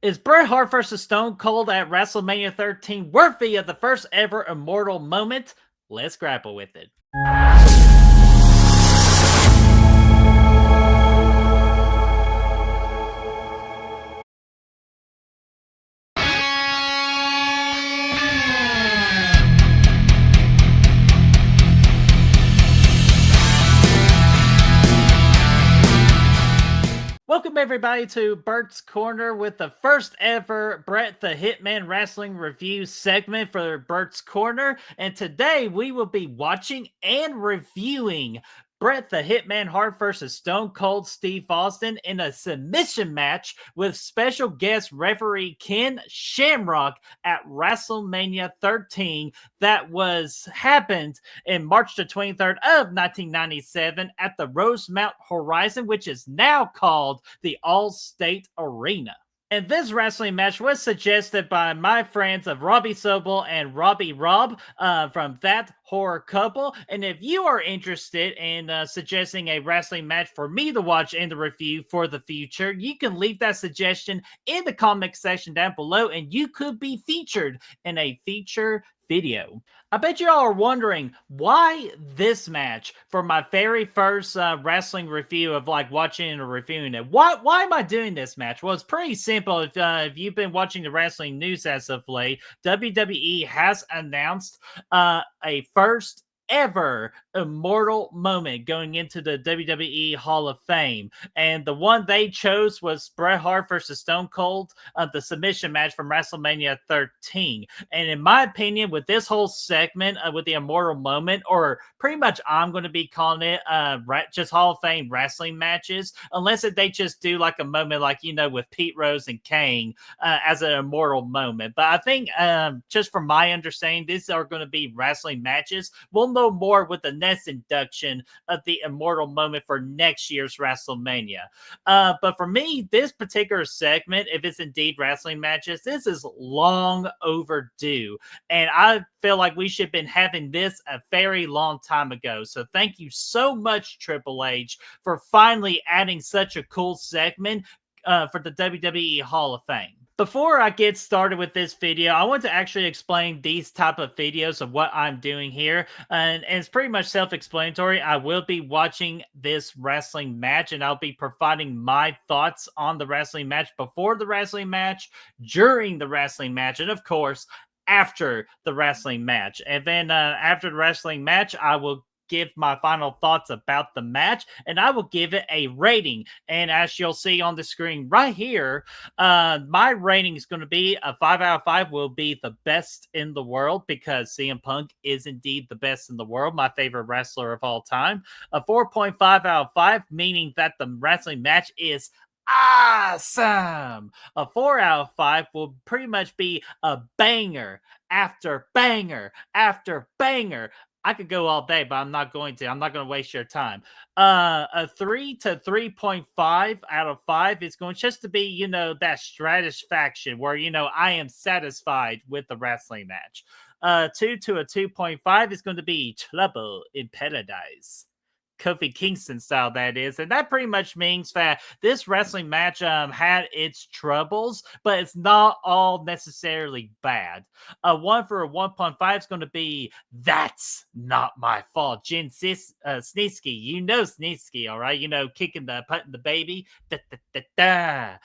Is Bret Hart versus Stone Cold at WrestleMania 13 worthy of the first ever Immortal Moment? Let's grapple with it. Welcome everybody to Bert's Corner with the first ever Bret the Hitman Wrestling review segment for Bert's Corner. And today we will be watching and reviewing Bret the Hitman Hart versus Stone Cold Steve Austin in a submission match with special guest referee Ken Shamrock at WrestleMania 13 that happened in March the 23rd of 1997 at the Rosemount Horizon, which is now called the All-State Arena. And this wrestling match was suggested by my friends of Robbie Sobel and Robbie Rob from That Horror Couple. And if you are interested in suggesting a wrestling match for me to watch in the review for the future, you can leave that suggestion in the comment section down below and you could be featured in a feature video. I bet you all are wondering why this match for my very first wrestling review of like watching and reviewing it. Why am I doing this match? Well, it's pretty simple. If you've been watching the wrestling news as of late, WWE has announced a first ever Immortal Moment going into the WWE Hall of Fame. And the one they chose was Bret Hart versus Stone Cold, the submission match from WrestleMania 13. And in my opinion, with this whole segment with the Immortal Moment, or pretty much I'm going to be calling it just Hall of Fame wrestling matches, unless they just do like a moment like, you know, with Pete Rose and Kane as an Immortal Moment. But I think just from my understanding, these are going to be wrestling matches. We'll know more with the next induction of the Immortal Moment for next year's WrestleMania. But for me, this particular segment, if it's indeed wrestling matches, this is long overdue. And I feel like we should have been having this a very long time ago. So thank you so much, Triple H, for finally adding such a cool segment for the WWE Hall of Fame. Before I get started with this video, I want to actually explain these type of videos of what I'm doing here. And it's pretty much self-explanatory. I will be watching this wrestling match and I'll be providing my thoughts on the wrestling match before the wrestling match, during the wrestling match, and of course, after the wrestling match. And then after the wrestling match, I will give my final thoughts about the match and I will give it a rating. And as you'll see on the screen right here, my rating is going to be a 5 out of 5 will be the best in the world because CM Punk is indeed the best in the world, my favorite wrestler of all time. A 4.5 out of 5, meaning that the wrestling match is awesome. A 4 out of 5 will pretty much be a banger after banger after banger. I could go all day, but I'm not going to. I'm not going to waste your time. A 3 to 3.5 out of 5 is going just to be, you know, that stratisfaction where, you know, I am satisfied with the wrestling match. 2 to a 2.5 is going to be trouble in paradise. Kofi Kingston style, that is. And that pretty much means that this wrestling match had its troubles, but it's not all necessarily bad. A 1 for a 1.5 is going to be That's Not My Fault. Jen Snitsky, you know Snitsky, all right? You know, putting the baby. Da, da, da, da.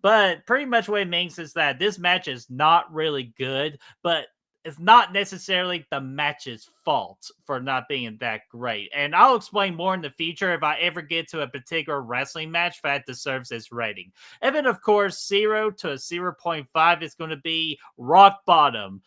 But pretty much what it means is that this match is not really good, but it's not necessarily the match's fault for not being that great. And I'll explain more in the future if I ever get to a particular wrestling match that deserves its rating. And then, of course, 0 to a 0.5 is going to be rock bottom.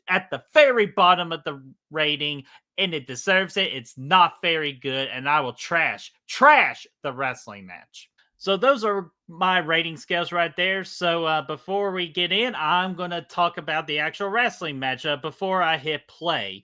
At the very bottom of the rating, and it deserves it. It's not very good, and I will trash the wrestling match. So those are my rating scales right there. So before we get in, I'm going to talk about the actual wrestling match before I hit play.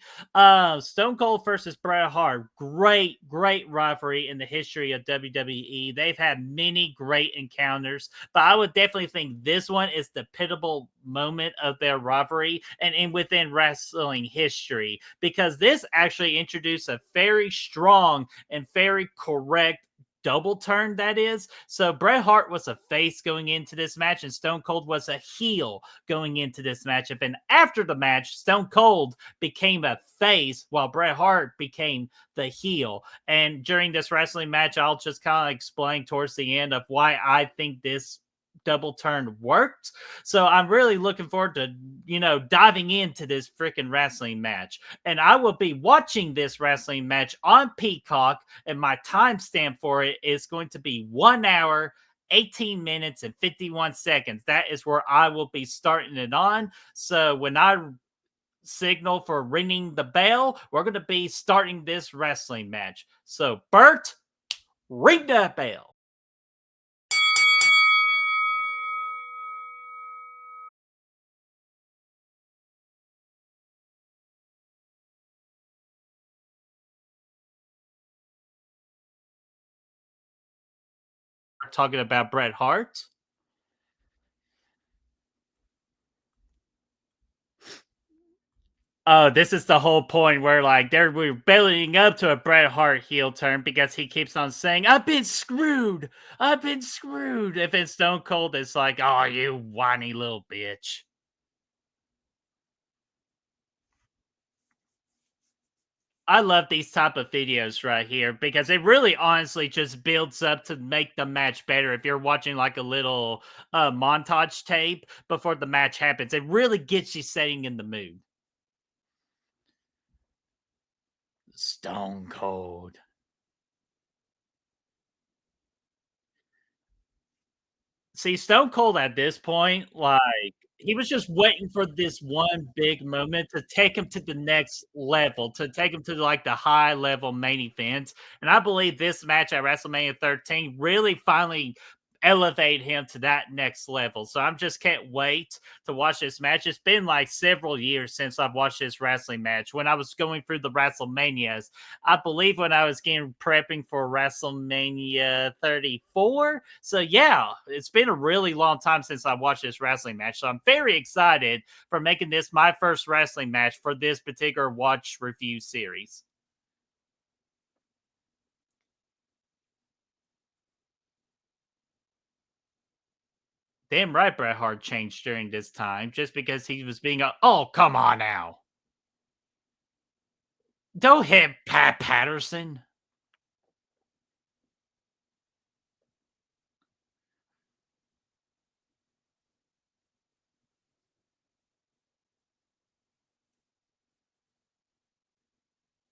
Stone Cold versus Bret Hart. Great rivalry in the history of WWE. They've had many great encounters, but I would definitely think this one is the pivotal moment of their rivalry and within wrestling history, because this actually introduced a very strong and very correct double turn that is. So Bret Hart was a face going into this match, and Stone Cold was a heel going into this matchup. And after the match, Stone Cold became a face while Bret Hart became the heel. And during this wrestling match, I'll just kind of explain towards the end of why I think this double turn worked. So I'm really looking forward to, diving into this freaking wrestling match. And I will be watching this wrestling match on Peacock, and my timestamp for it is going to be 1 hour, 18 minutes, and 51 seconds. That is where I will be starting it on. So when I signal for ringing the bell, we're going to be starting this wrestling match. So, Bert, ring that bell. We're talking about Bret Hart. Oh, this is the whole point where like we're building up to a Bret Hart heel turn because he keeps on saying, "I've been screwed. I've been screwed." If it's Stone Cold, it's like, "Oh, you whiny little bitch." I love these type of videos right here because it really honestly just builds up to make the match better. If you're watching like a little montage tape before the match happens, it really gets you setting in the mood. Stone Cold. See, Stone Cold at this point, like, he was just waiting for this one big moment to take him to the next level, to take him to, like, the high level main event, and I believe this match at WrestleMania 13 really finally elevate him to that next level, so I'm just can't wait to watch this match. It's been, like, several years since I've watched this wrestling match. When I was going through the WrestleManias, I believe when I was getting prepping for WrestleMania 34. So yeah, it's been a really long time since I watched this wrestling match. So I'm very excited for making this my first wrestling match for this particular watch review series. Damn right Bret Hart changed during this time just because he was being oh, come on now. Don't hit Pat Patterson.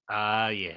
Yeah.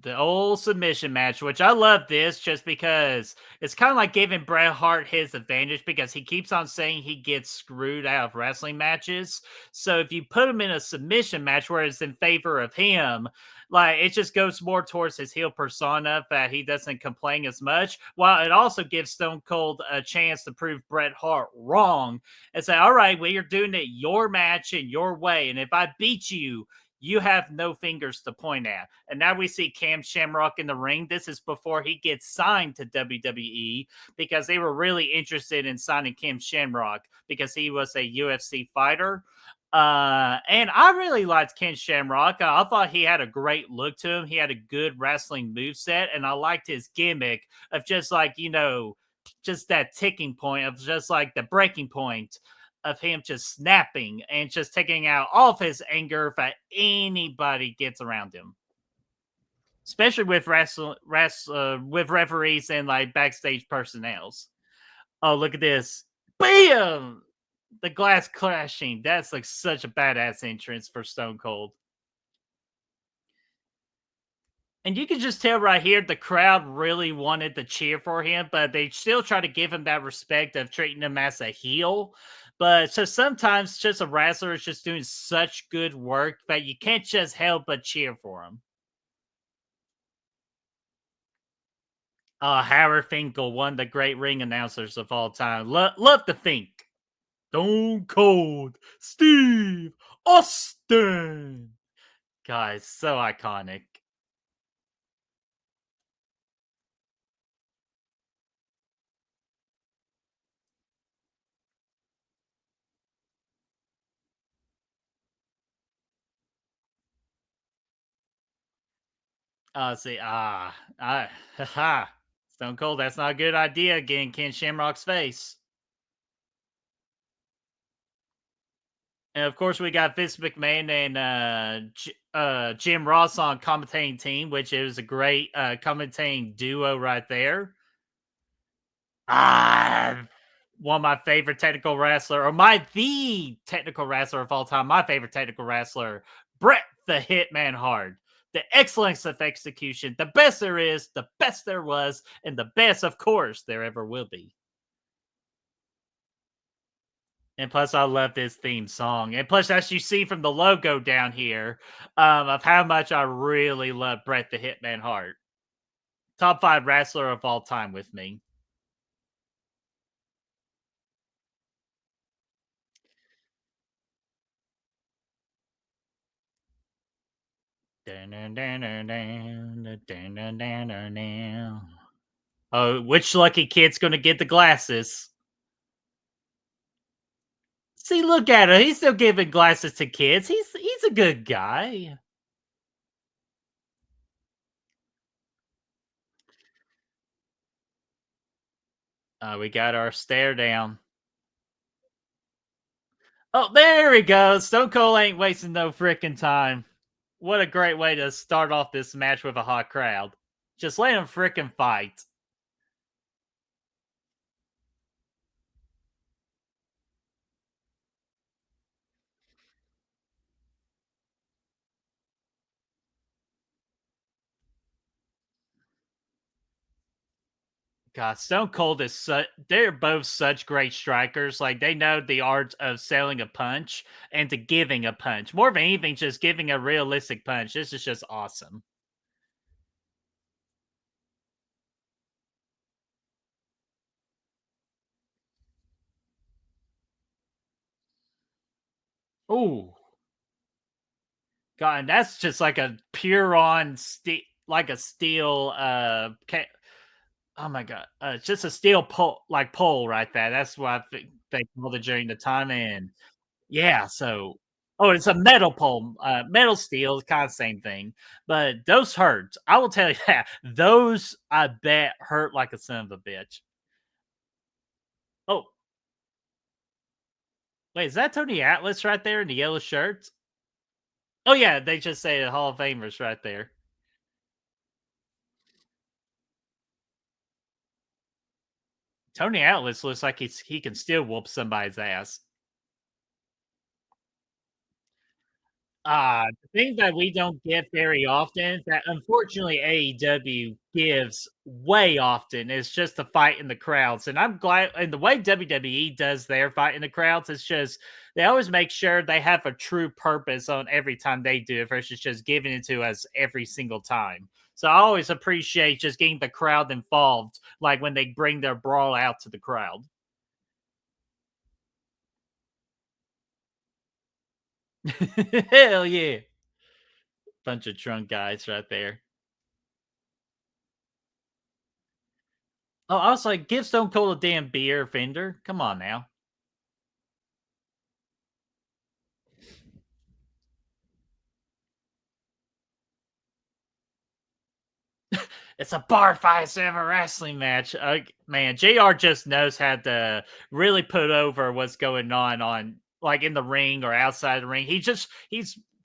The old submission match, which I love this just because it's kind of like giving Bret Hart his advantage because he keeps on saying he gets screwed out of wrestling matches. So if you put him in a submission match where it's in favor of him, like it just goes more towards his heel persona that he doesn't complain as much. While it also gives Stone Cold a chance to prove Bret Hart wrong and say, all right, well, you're doing it your match in your way. And if I beat you, you have no fingers to point at. And now we see Cam Shamrock in the ring. This is before he gets signed to WWE because they were really interested in signing Cam Shamrock because he was a UFC fighter. And I really liked Ken Shamrock. I thought he had a great look to him. He had a good wrestling move set, and I liked his gimmick of just like, just that ticking point of just like the breaking point of him just snapping and just taking out all of his anger if anybody gets around him, especially with with referees and like backstage personnels. Oh, look at this! Bam! The glass crashing. That's like such a badass entrance for Stone Cold. And you can just tell right here the crowd really wanted to cheer for him, but they still try to give him that respect of treating him as a heel. But so sometimes just a wrestler is just doing such good work that you can't just help but cheer for him. Howard Finkel, one of the great ring announcers of all time. Love to think. Stone Cold Steve Austin. Guys, so iconic. See, haha. Stone Cold, that's not a good idea getting Ken Shamrock's face. And of course, we got Vince McMahon and Jim Ross on commentating team, which is a great commentating duo right there. Ah, one of my favorite technical wrestler, or the technical wrestler of all time, my favorite technical wrestler, Bret the Hitman Hart. The excellence of execution, the best there is, the best there was, and the best, of course, there ever will be. And plus, I love this theme song. And plus, as you see from the logo down here, of how much I really love Bret the Hitman Hart. Top five wrestler of all time with me. Oh, which lucky kid's gonna get the glasses? See, look at him. He's still giving glasses to kids. He's a good guy. We got our stare down. Oh, there we go. Stone Cold ain't wasting no freaking time. What a great way to start off this match with a hot crowd. Just let him freaking fight. God, Stone Cold is they're both such great strikers. Like they know the art of selling a punch and to giving a punch. More than anything, just giving a realistic punch. This is just awesome. Ooh. God, and that's just like a pure on steel, like a steel oh my god. It's just a steel pole, like pole right there. That's what I think called it during the time. And yeah, so oh, it's a metal pole, metal steel, kind of same thing. But those hurt. I will tell you that. Those I bet hurt like a son of a bitch. Oh, wait, is that Tony Atlas right there in the yellow shirts? Oh yeah, they just say the Hall of Famers right there. Tony Atlas looks like he can still whoop somebody's ass. The thing that we don't get very often that unfortunately AEW gives way often is just the fight in the crowds. And I'm glad and the way WWE does their fight in the crowds is just they always make sure they have a true purpose on every time they do it versus just giving it to us every single time. So I always appreciate just getting the crowd involved, like when they bring their brawl out to the crowd. Hell yeah. Bunch of drunk guys right there. Oh, I was like, give Stone Cold a damn beer, Fender. Come on now. It's a bar fight ever wrestling match. Man, JR just knows how to really put over what's going on like in the ring or outside the ring. He's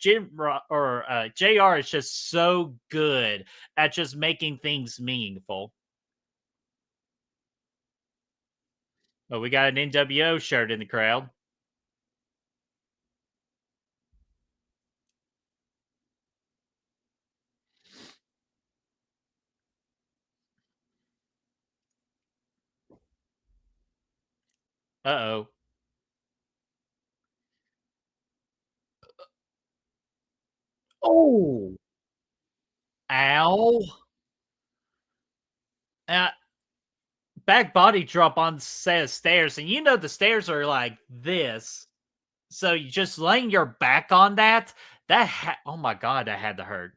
JR is just so good at just making things meaningful. But we got an NWO shirt in the crowd. Uh oh. Ow. Uh, Back body drop on set of stairs, and you know the stairs are like this. So you just laying your back on that, oh my god, that had to hurt.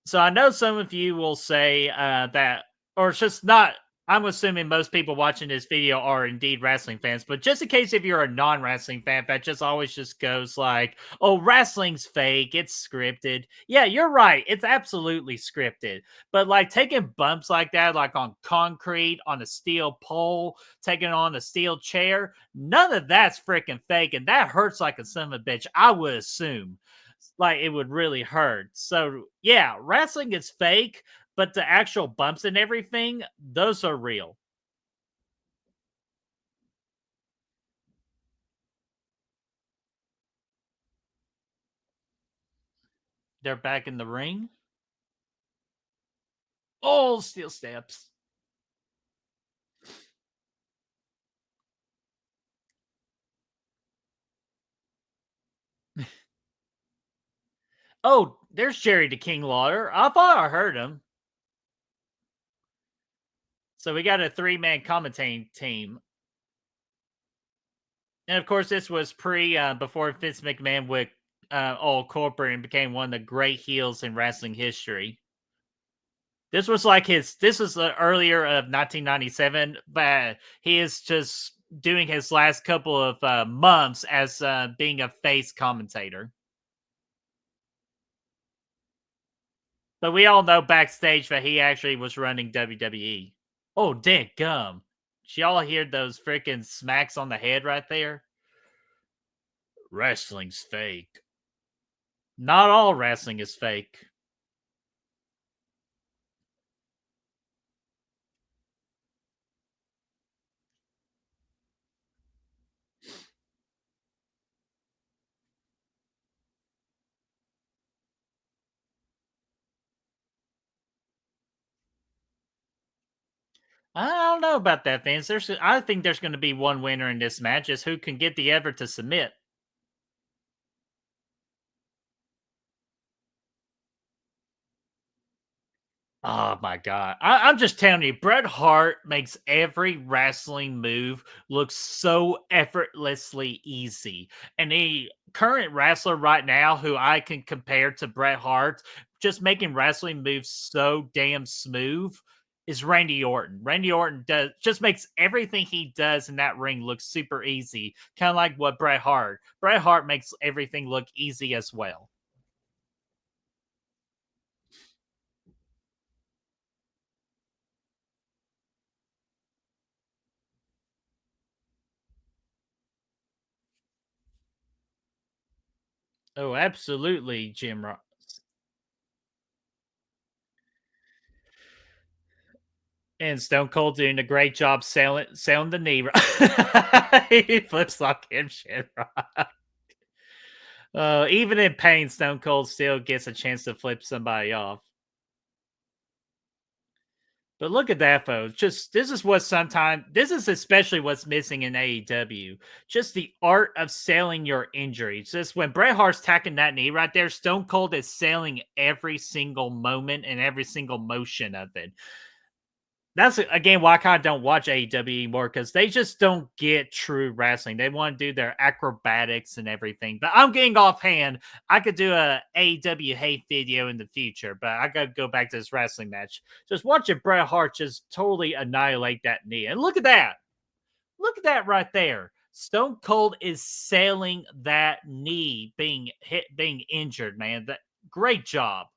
So I know some of you will say that, or it's just not. I'm assuming most people watching this video are indeed wrestling fans, but just in case if you're a non-wrestling fan that just always just goes like, "Oh, wrestling's fake, it's scripted." Yeah, you're right. It's absolutely scripted. But like taking bumps like that, like on concrete, on a steel pole, taking on a steel chair, none of that's freaking fake, and that hurts like a son of a bitch. I would assume. Like it would really hurt. So yeah, wrestling is fake, but the actual bumps and everything, those are real. They're back in the ring. Oh, steel steps. Oh, there's Jerry the King Lawler. I thought I heard him. So we got a three-man commentating team. And of course, this was before Vince McMahon went all corporate and became one of the great heels in wrestling history. This was the earlier of 1997, but he is just doing his last couple of months as being a face commentator. But we all know backstage that he actually was running WWE. Oh, damn gum. Did y'all hear those freaking smacks on the head right there? Wrestling's fake. Not all wrestling is fake. I don't know about that, Vince. I think there's going to be one winner in this match. Is who can get the ever to submit. Oh my god. I'm just telling you, Bret Hart makes every wrestling move look so effortlessly easy. And the current wrestler right now who I can compare to Bret Hart, just making wrestling moves so damn smooth, is Randy Orton. Randy Orton does just makes everything he does in that ring look super easy. Kind of like what Bret Hart. Bret Hart makes everything look easy as well. Oh, absolutely, Jim Ross. And Stone Cold doing a great job selling the knee. He flips like him shit. Right? Even in pain, Stone Cold still gets a chance to flip somebody off. But look at that, folks. Just this is especially what's missing in AEW. Just the art of selling your injuries. Just when Bret Hart's tacking that knee right there, Stone Cold is selling every single moment and every single motion of it. That's again why I kind of don't watch AEW anymore because they just don't get true wrestling. They want to do their acrobatics and everything. But I'm getting offhand. I could do a AEW hate video in the future, but I gotta go back to this wrestling match. Just watching Bret Hart just totally annihilate that knee. And look at that. Look at that right there. Stone Cold is selling that knee being hit, being injured, man. That great job.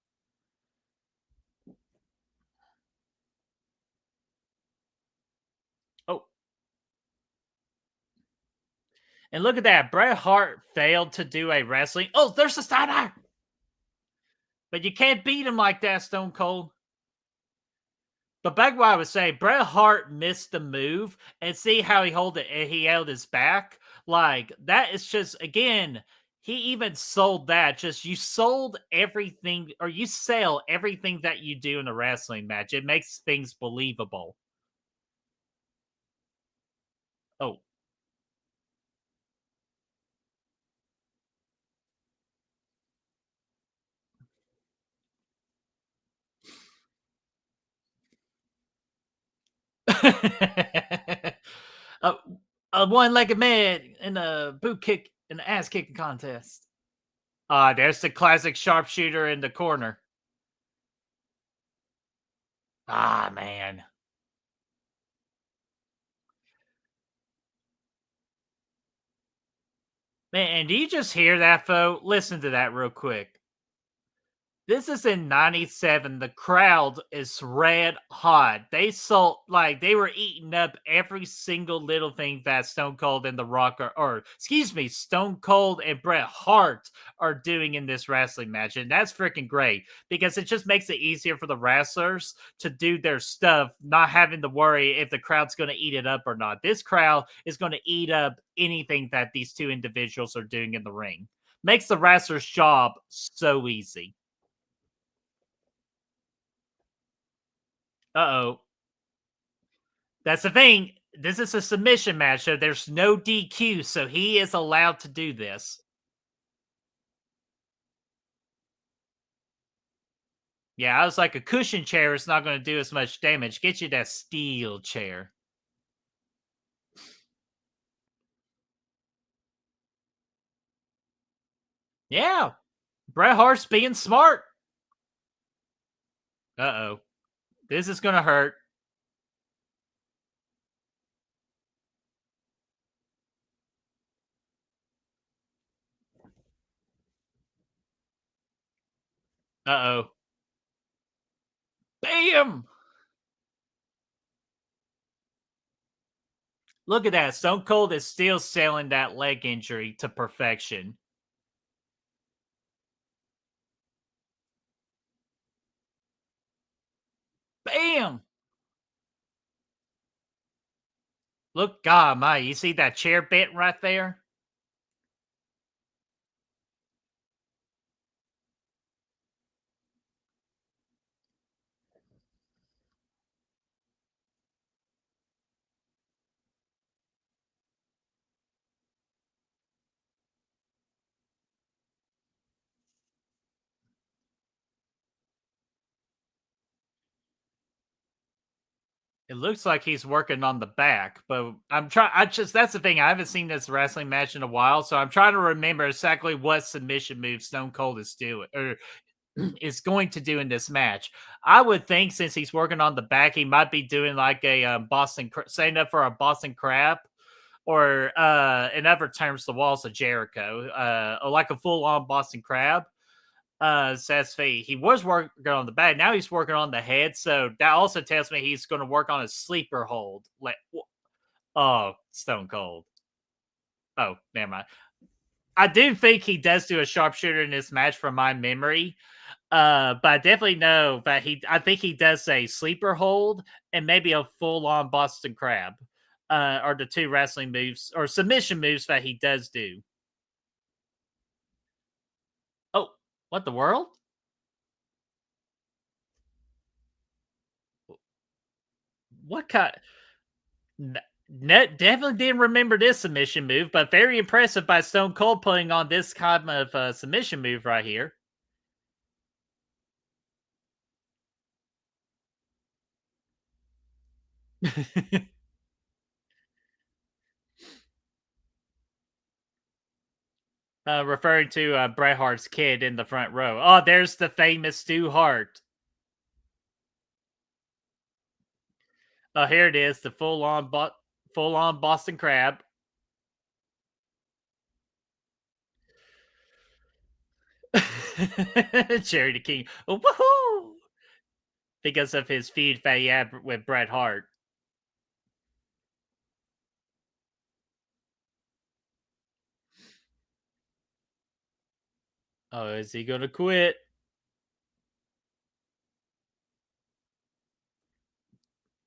Oh, and look at that. Bret Hart failed to do a wrestling. Oh, there's the Steiner. But you can't beat him like that, Stone Cold. But back what I was saying, Bret Hart missed the move and see how he hold it. He held his back. Like that is just again, he even sold that. Just you sold everything or you sell everything that you do in a wrestling match. It makes things believable. Oh. a, a one-legged man in a boot kick in an ass kicking contest. There's the classic sharpshooter in the corner. Ah, man. Man, and do you just hear that, Fo? Listen to that real quick. This is in '97. The crowd is red hot. They sold like they were eating up every single little thing that Stone Cold and The Rock or excuse me, Stone Cold and Bret Hart are doing in this wrestling match. And that's freaking great because it just makes it easier for the wrestlers to do their stuff, not having to worry if the crowd's going to eat it up or not. This crowd is going to eat up anything that these two individuals are doing in the ring. Makes the wrestler's job so easy. Uh-oh. That's the thing. This is a submission match, so there's no DQ, so he is allowed to do this. Yeah, I was like, a cushion chair is not going to do as much damage. Get you that steel chair. Yeah, Bret Hart's being smart. Uh-oh. This is going to hurt. Uh-oh. Bam! Look at that. Stone Cold is still selling that leg injury to perfection. Bam! Look, God, my, you see that chair bit right there? It looks like he's working on the back, but I'm trying. I just that's the thing. I haven't seen this wrestling match in a while, so I'm trying to remember exactly what submission move Stone Cold is doing or is going to do in this match. I would think since he's working on the back, he might be doing like a setting up for a Boston Crab, or in other terms, the Walls of Jericho, or like a full on Boston Crab. Says he was working on the back. Now he's working on the head. So that also tells me he's going to work on a sleeper hold. Like, oh, Stone Cold. Oh, never mind. I do think he does do a sharpshooter in this match from my memory. But I definitely know that I think he does a sleeper hold and maybe a full on Boston Crab. Are the two wrestling moves or submission moves that he does do. Oh, what the world? What kind? Definitely didn't remember this submission move, but very impressive by Stone Cold putting on this kind of submission move right here. Referring to Bret Hart's kid in the front row. Oh, there's the famous Stu Hart. Oh, here it is, the full on Boston Crab. Charity King. Oh, woohoo! Because of his feud that he had with Bret Hart. Oh, is he gonna quit?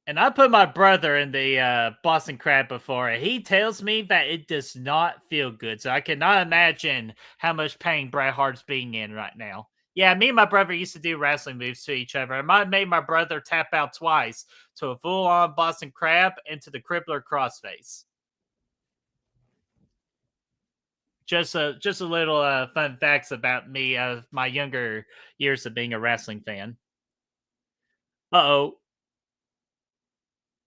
And I put my brother in the Boston Crab before, and he tells me that it does not feel good. So I cannot imagine how much pain Bret Hart's being in right now. Yeah, me and my brother used to do wrestling moves to each other. I might have made my brother tap out twice to a full on Boston Crab and to the crippler crossface. Just a little fun facts about me of my younger years of being a wrestling fan. Uh oh.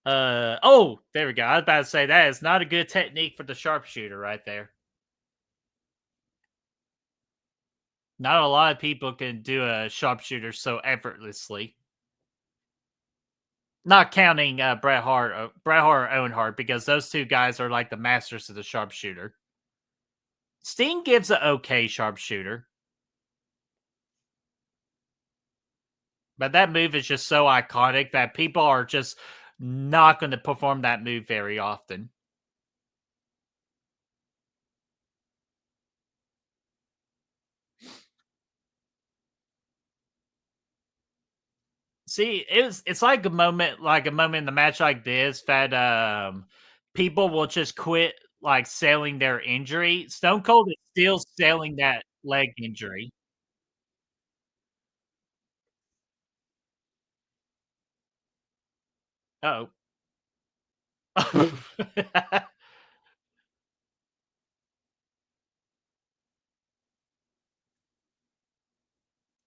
Oh, there we go. I was about to say that is not a good technique for the sharpshooter right there. Not a lot of people can do a sharpshooter so effortlessly. Not counting Bret Hart or Owen Hart because those two guys are like the masters of the sharpshooter. Sting gives a okay sharpshooter, but that move is just so iconic that people are just not going to perform that move very often. See, it's like a moment in the match like this that people will just quit like selling their injury. Stone Cold is still selling that leg injury. Oh.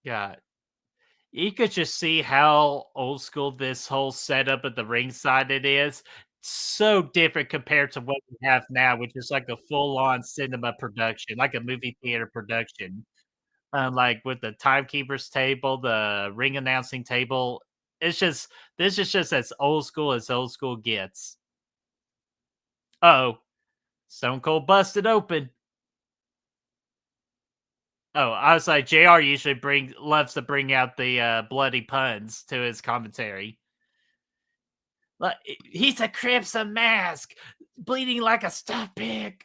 God. You could just see how old school this whole setup at the ringside it is. So different compared to what we have now, which is like a full-on cinema production, like a movie theater production. Like with the timekeeper's table, the ring announcing table. It's just this is just as old school gets. Oh, Stone Cold busted open. Oh, I was like, JR usually bring loves to bring out the bloody puns to his commentary. Like he's a crimson mask, bleeding like a stuffed pig.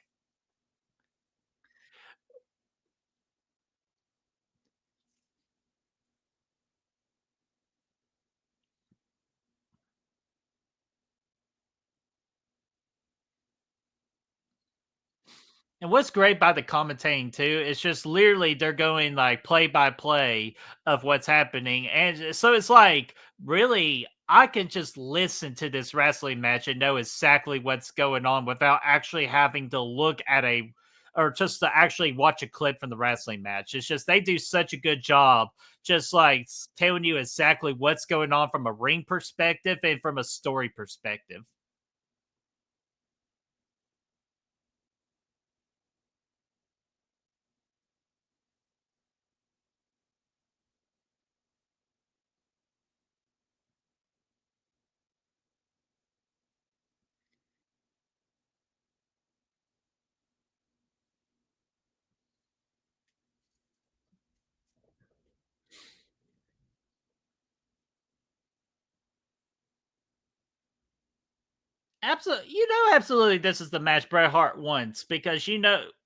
And what's great about the commentating too, is just literally they're going like play by play of what's happening. And so it's like really I can just listen to this wrestling match and know exactly what's going on without actually having to look at a or just to actually watch a clip from the wrestling match. It's just they do such a good job just like telling you exactly what's going on from a ring perspective and from a story perspective. Absolutely, absolutely, this is the match Bret Hart wants because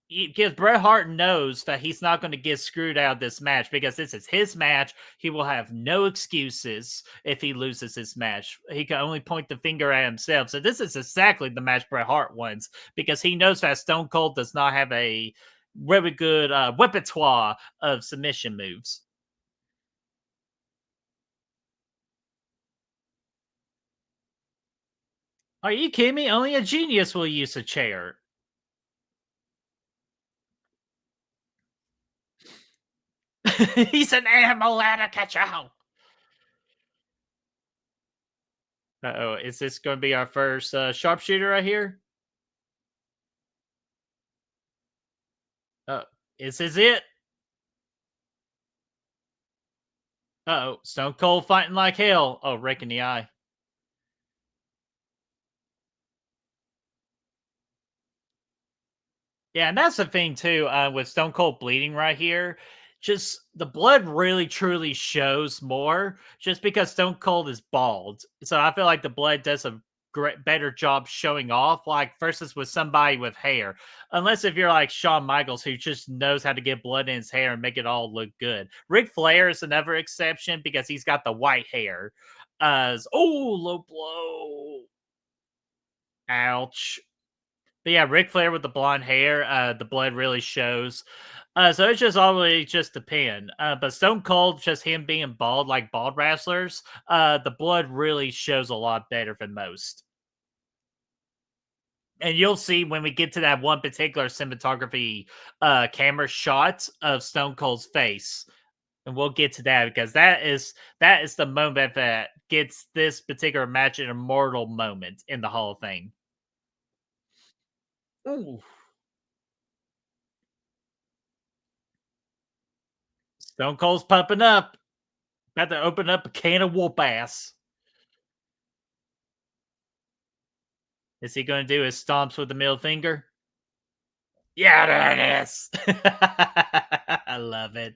because Bret Hart knows that he's not going to get screwed out of this match because this is his match. He will have no excuses if he loses this match. He can only point the finger at himself. So this is exactly the match Bret Hart wants because he knows that Stone Cold does not have a very good repertoire of submission moves. Are you kidding me? Only a genius will use a chair. He's an animal and a catcher. Uh-oh, is this gonna be our first, sharpshooter right here? Uh, is this it? Uh-oh, Stone Cold fighting like hell. Oh, rake in the eye. Yeah, and that's the thing too, with Stone Cold bleeding right here. Just the blood really truly shows more just because Stone Cold is bald. So I feel like the blood does a better job showing off, like versus with somebody with hair. Unless if you're like Shawn Michaels, who just knows how to get blood in his hair and make it all look good. Ric Flair is another exception because he's got the white hair. Oh, low blow. Ouch. But yeah, Ric Flair with the blonde hair, the blood really shows. So it's just always just depend. But Stone Cold, just him being bald like bald wrestlers, the blood really shows a lot better than most. And you'll see when we get to that one particular cinematography camera shot of Stone Cold's face. And we'll get to that because that is the moment that gets this particular match an immortal moment in the Hall of Fame. Ooh. Stone Cold's pumping up. About to open up a can of whoop ass. Is he going to do his stomps with the middle finger? Yeah, there it is. I love it.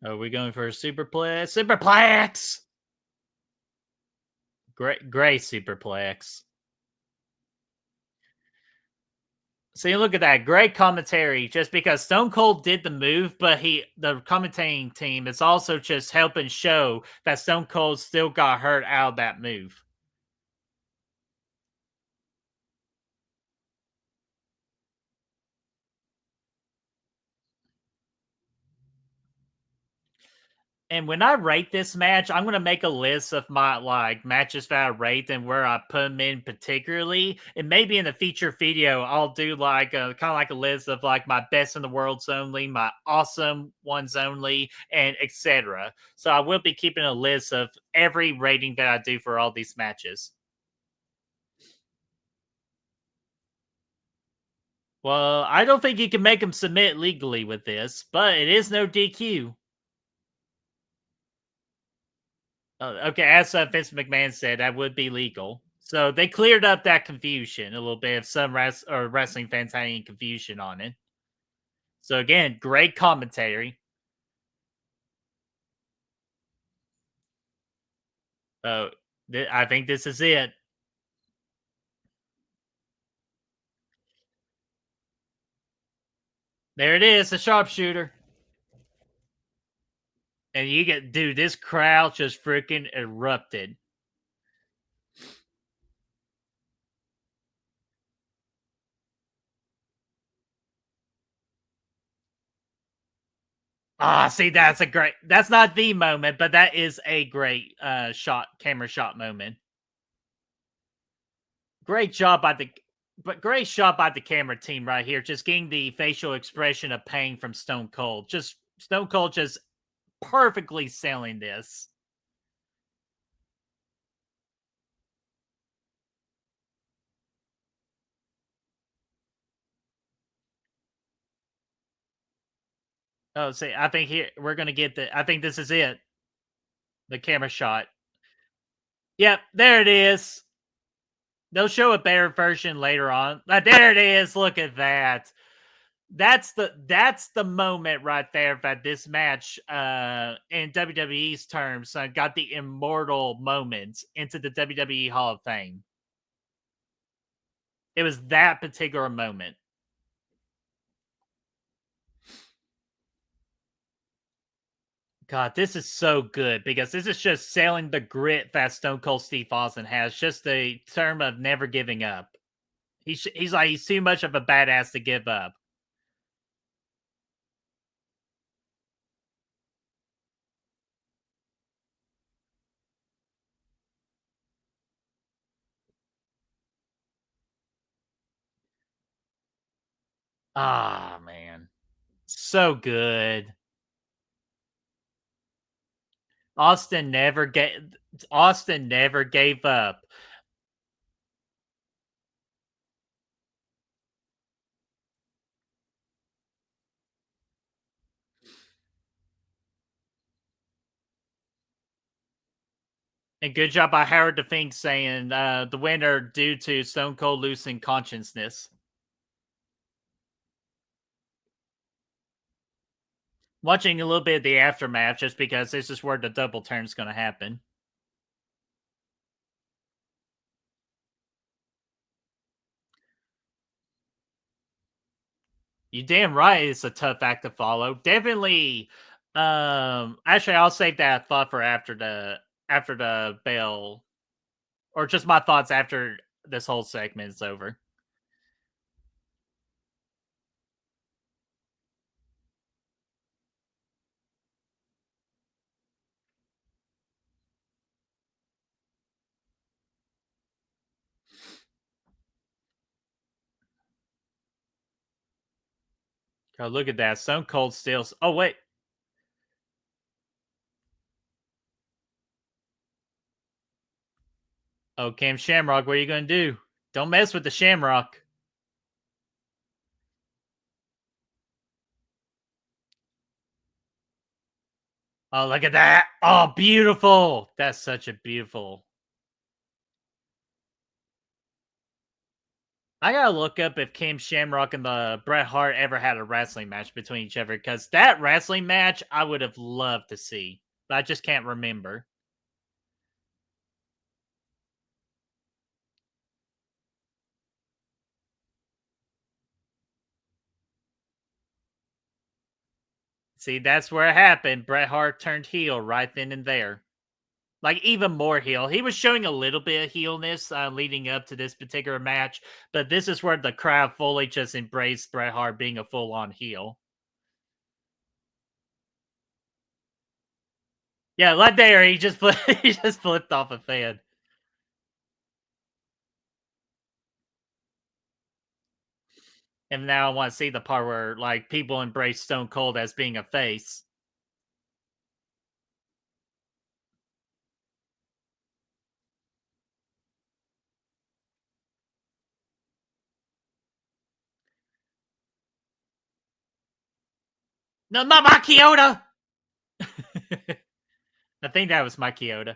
Are we going for a superplex? Superplex! Great superplex. See, look at that. Great commentary just because Stone Cold did the move, but the commentating team is also just helping show that Stone Cold still got hurt out of that move. And when I rate this match, I'm gonna make a list of my like matches that I rate and where I put them in particularly. And maybe in the feature video, I'll do like a kind of like a list of like my best in the worlds only, my awesome ones only, and etc. So I will be keeping a list of every rating that I do for all these matches. Well, I don't think you can make them submit legally with this, but it is no DQ. Okay, as Vince McMahon said, that would be legal. So they cleared up that confusion a little bit. If some wrestling fans had any confusion on it. So again, great commentary. Uh, I think this is it. There it is, the sharpshooter. And you get, dude, this crowd just freaking erupted. Ah, see, that's not the moment, but that is a great camera shot moment. Great job by the but great shot by the camera team right here, just getting the facial expression of pain from Stone Cold. Just Stone Cold just perfectly selling this. Oh, see, I think here we're gonna get I think this is it. The camera shot. Yep, there it is. They'll show a better version later on. But there it is. Look at that. That's the moment right there that this match in WWE's terms got the immortal moment into the WWE Hall of Fame. It was that particular moment. God, this is so good because this is just selling the grit that Stone Cold Steve Austin has. Just the term of never giving up. He's too much of a badass to give up. Ah, man, so good. Austin never gave. Austin never gave up. And good job by Howard the Fink saying the winner due to Stone Cold losing consciousness. Watching a little bit of the aftermath just because this is where the double turn's going to happen. You damn right it's a tough act to follow. Definitely actually I'll save that thought for after the bell or just my thoughts after this whole segment is over. Oh, look at that. Stone Cold still. Oh, wait. Oh, Cam Shamrock, what are you going to do? Don't mess with the Shamrock. Oh, look at that. Oh, beautiful. That's such a beautiful. I gotta look up if Cam Shamrock and the Bret Hart ever had a wrestling match between each other because that wrestling match I would have loved to see, but I just can't remember. See, that's where it happened. Bret Hart turned heel right then and there. Like, even more heel. He was showing a little bit of heelness leading up to this particular match, but this is where the crowd fully just embraced Bret Hart being a full on heel. Yeah, right there, he just he just flipped off a fan. And now I want to see the part where like people embrace Stone Cold as being a face. No, not my Kyoto. I think that was my Kyoto.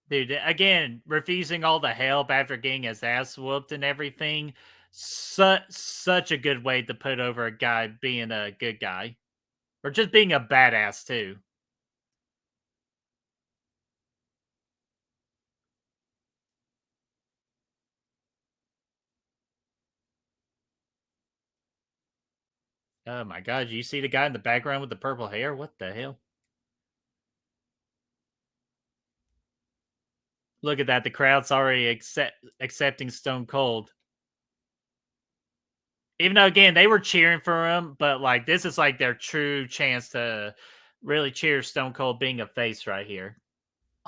Dude, again, refusing all the help after getting his ass whooped and everything. Such a good way to put over a guy being a good guy. Or just being a badass too. Oh my god, you see the guy in the background with the purple hair? What the hell? Look at that. The crowd's already accepting Stone Cold. Even though again they were cheering for him, but like this is like their true chance to really cheer Stone Cold being a face right here.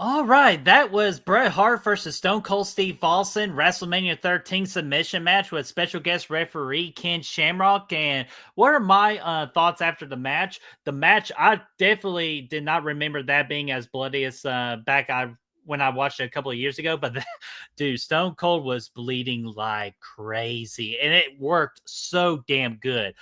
All right, that was Bret Hart versus Stone Cold Steve Austin WrestleMania 13 submission match with special guest referee Ken Shamrock. And what are my thoughts after the match? The match, I definitely did not remember that being as bloody as back I when I watched it a couple of years ago. But dude, Stone Cold was bleeding like crazy, and it worked so damn good.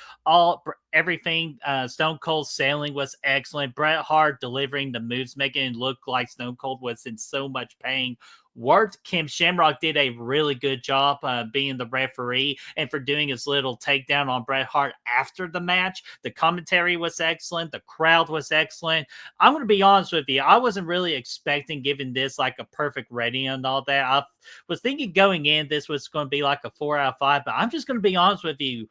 Everything Stone Cold selling was excellent. Bret Hart delivering the moves, making it look like Stone Cold was in so much pain. Worked. Kim Shamrock did a really good job being the referee and for doing his little takedown on Bret Hart after the match. The commentary was excellent. The crowd was excellent. I'm going to be honest with you. I wasn't really expecting giving this like a perfect rating and all that. I was thinking going in, this was going to be like a 4 out of 5, but I'm just going to be honest with you.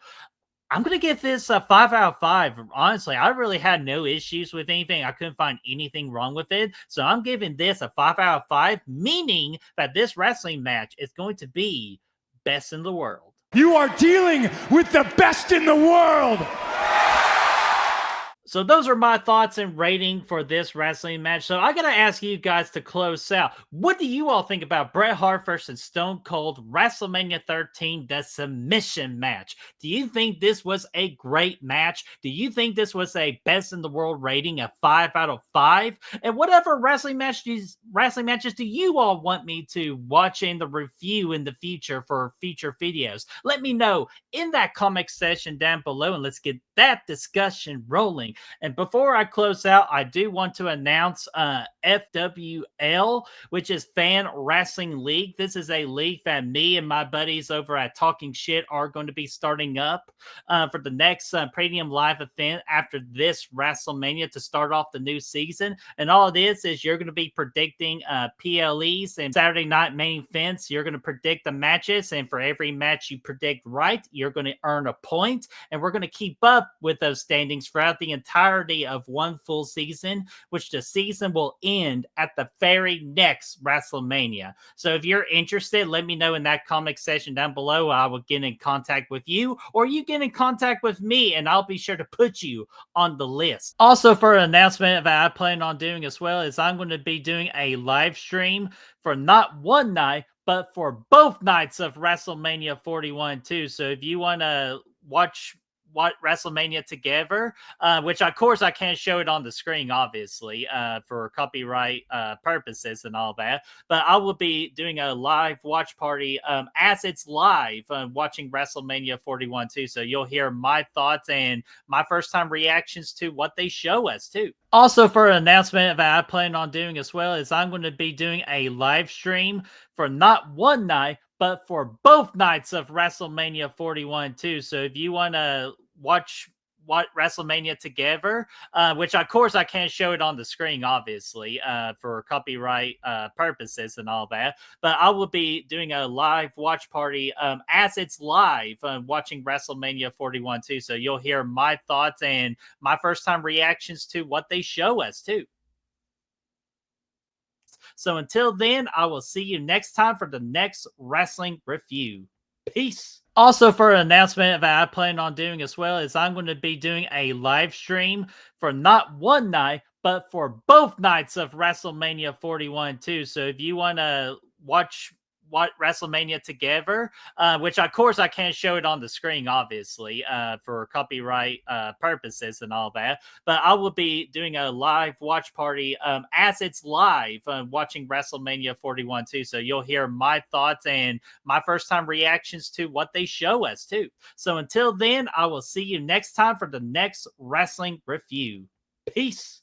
I'm going to give this a 5 out of 5. Honestly, I really had no issues with anything. I couldn't find anything wrong with it. So I'm giving this a 5 out of 5, meaning that this wrestling match is going to be best in the world. You are dealing with the best in the world. So those are my thoughts and rating for this wrestling match. So I gotta ask you guys to close out. What do you all think about Bret Hart versus Stone Cold WrestleMania 13, the submission match? Do you think this was a great match? Do you think this was a best in the world rating, a 5 out of 5? And whatever wrestling matches do you all want me to watch in the review in the future for future videos? Let me know in that comment section down below, and let's get that discussion rolling. And before I close out, I do want to announce FWL, which is Fan Wrestling League. This is a league that me and my buddies over at Talking Shit are going to be starting up for the next Premium Live event after this WrestleMania to start off the new season. And all it is you're going to be predicting PLEs and Saturday night main events. You're going to predict the matches, and for every match you predict right, you're going to earn a point. And we're going to keep up with those standings throughout the entirety of one full season, which the season will end at the very next WrestleMania. So if you're interested, let me know in that comment section down below. I will get in contact with you, or you get in contact with me, and I'll be sure to put you on the list. Also, for an announcement that I plan on doing as well, is I'm going to be doing a live stream for not one night, but for both nights of WrestleMania 41 too. So if you want to watch what WrestleMania together, which of course I can't show it on the screen, obviously, for copyright purposes and all that. But I will be doing a live watch party as it's live, watching WrestleMania 41 too. So you'll hear my thoughts and my first time reactions to what they show us too. Also, for an announcement that I plan on doing as well is I'm going to be doing a live stream for not one night, but for both nights of WrestleMania 41 too. So if you want to watch what WrestleMania together, which of course I can't show it on the screen, obviously, for copyright purposes and all that. But I will be doing a live watch party as it's live, watching WrestleMania 41 too. So you'll hear my thoughts and my first time reactions to what they show us too. So until then, I will see you next time for the next wrestling review. Peace. Also, for an announcement that I plan on doing as well is I'm going to be doing a live stream for not one night, but for both nights of WrestleMania 41 too. So if you want to watch what WrestleMania together, which of course I can't show it on the screen, obviously, for copyright purposes and all that. But I will be doing a live watch party as it's live, watching WrestleMania 41 too. So you'll hear my thoughts and my first time reactions to what they show us too. So until then, I will see you next time for the next wrestling review. Peace.